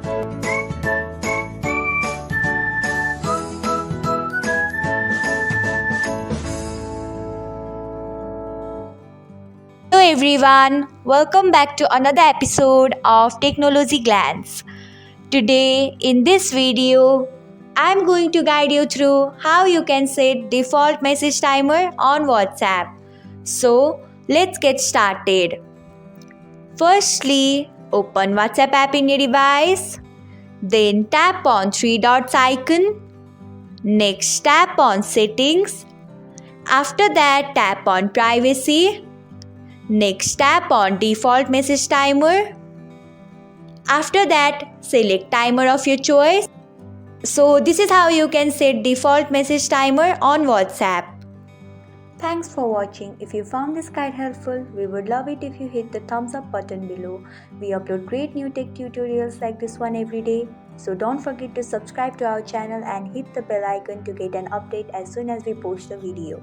Hello everyone, welcome back to another episode of Technologyglance. Today in this video, I'm going to guide you through how you can set default message timer on WhatsApp. So, let's get started. Firstly, open WhatsApp app in your device, then tap on three dots icon. Next, tap on settings. After that, tap on privacy. Next, tap on default message timer. After that, select timer of your choice. So this is how you can set default message timer on WhatsApp. Thanks for watching. If you found this guide helpful, we would love it if you hit the thumbs up button below. We upload great new tech tutorials like this one every day. So don't forget to subscribe to our channel and hit the bell icon to get an update as soon as we post a video.